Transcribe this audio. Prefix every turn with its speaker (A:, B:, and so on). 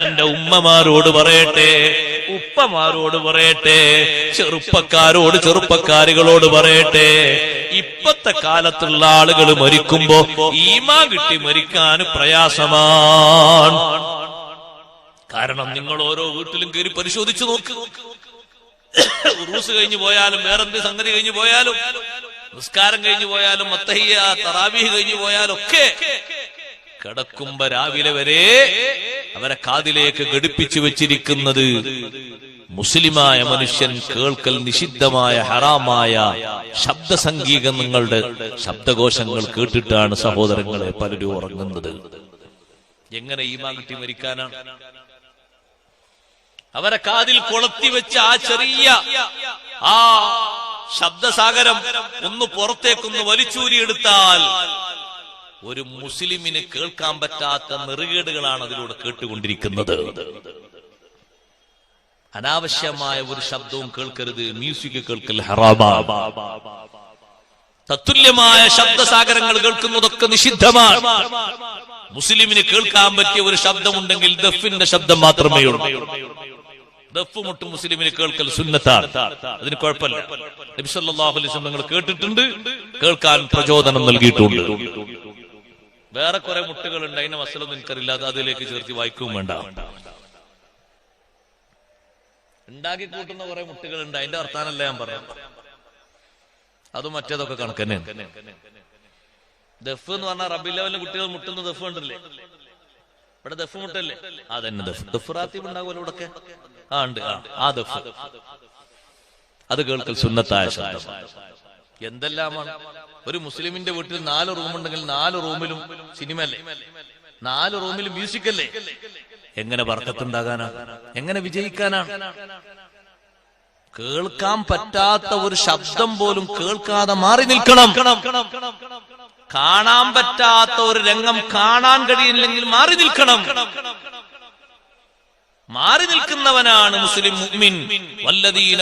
A: എന്റെ ഉമ്മമാരോട് പറയട്ടെ, ഉപ്പമാരോട് പറയട്ടെ, ചെറുപ്പക്കാരോട് ചെറുപ്പക്കാരികളോട് പറയട്ടെ, ഇപ്പത്തെ കാലത്തുള്ള ആളുകൾ മരിക്കുമ്പോ ഈമാൻ കിട്ടി മരിക്കാൻ പ്രയാസമാണ്. കാരണം നിങ്ങൾ ഓരോ വീട്ടിലും കയറി പരിശോധിച്ചു നോക്ക്. ഉറൂസ് കഴിഞ്ഞു പോയാലും വേറെന്ത് സംഗതി കഴിഞ്ഞു പോയാലും നിസ്കാരം കഴിഞ്ഞു പോയാലും മത്തഹിയ തറാവീഹ് കഴിഞ്ഞു പോയാലും ഒക്കെ കിടക്കുമ്പോ രാവിലെ വരെ അവരെ കാതിലേക്ക് ഘടിപ്പിച്ചു വെച്ചിരിക്കുന്നത് മുസ്ലിമായ മനുഷ്യൻ കേൾക്കൽ നിഷിദ്ധമായ ഹറാമായ ശബ്ദ സംഗീതങ്ങളുടെ ശബ്ദകോശങ്ങൾ കേട്ടിട്ടാണ് സഹോദരങ്ങളെ പലരും ഉറങ്ങുന്നത്. എങ്ങനെ ഈമാൻ കിട്ടി മരിക്കാനാണ്? അവരെ കാതിൽ കൊളത്തി വെച്ച ആ ചെറിയ ആ ശബ്ദസാഗരം ഒന്ന് പുറത്തേക്കൊന്ന് വലിച്ചൂരിയെടുത്താൽ ഒരു മുസ്ലിമിന് കേൾക്കാൻ പറ്റാത്ത നെറുകേടുകളാണ് അതിലൂടെ കേട്ടുകൊണ്ടിരിക്കുന്നത്. അനാവശ്യമായ ഒരു ശബ്ദവും കേൾക്കരുത്. മ്യൂസിക് കേൾക്കൽ ഹറാമാണ്. തത്തുല്യമായ ശബ്ദസാഗരങ്ങൾ കേൾക്കുന്നതൊക്കെ നിഷിദ്ധമാണ്. മുസ്ലിമിന് കേൾക്കാൻ പറ്റിയ ഒരു ശബ്ദമുണ്ടെങ്കിൽ ദഫിന്റെ ശബ്ദം മാത്രമേ ഉള്ളൂ. ദഫ് മുട്ട് മുസ്ലിമിന് കേൾക്കൽ സുന്നത്താണ്. അതിന് കുഴപ്പമില്ല. നബി സല്ലല്ലാഹു അലൈഹി വസല്ലം നിങ്ങൾ കേട്ടിട്ടുണ്ട്, കേൾക്കാൻ പ്രചോദനം നൽകിയിട്ടുണ്ട്. വേറെ കുറെ മുട്ടുകളുണ്ട്, അതിന്റെ മസലൊന്നും എനിക്കറിയില്ല, അത് അതിലേക്ക് ചേർത്തി വായിക്കുകയും വേണ്ട. ഉണ്ടാക്കി കൂട്ടുന്ന കുറെ മുട്ടുകളുണ്ട്, അതിന്റെ വർത്താനല്ല ഞാൻ പറയാം. അതും മറ്റേതൊക്കെ കണക്കന്നെ. ദഫ് എന്ന് പറഞ്ഞാൽ റബീഉൽ അവ്വലിന് കുട്ടികൾ മുട്ടുന്ന ദഫ് കണ്ടില്ലേ? ഇവിടെ ദഫ് മുട്ടല്ലേ? അതന്നെ ദഫ്. ദഫ് റാത്തീബ് ഉണ്ടാകുമല്ലോ ഇവിടൊക്കെ. ഉണ്ട്. ആ ദഫ് അത് കേൾക്കൽ സുന്നത്തായ ശബ്ദം. എന്തെല്ലാമാണ്. ഒരു മുസ്ലിമിന്റെ വീട്ടിൽ 4 റൂമുണ്ടെങ്കിൽ 4 റൂമിലും സിനിമയല്ലേ, 4 റൂമിലും മ്യൂസിക് അല്ലേ? എങ്ങനെ ബർക്കത്തുണ്ടാകാനാ? എങ്ങനെ വിജയിക്കാനാണ്? കേൾക്കാൻ പറ്റാത്ത ഒരു ശബ്ദം പോലും കേൾക്കാതെ മാറി നിൽക്കണം. കാണാൻ പറ്റാത്ത ഒരു രംഗം കാണാൻ കഴിയില്ലെങ്കിൽ മാറി നിൽക്കണം. മാറി നിൽക്കുന്നവനാണ് മുസ്ലിം മുഅ്മിൻ. വല്ലദീന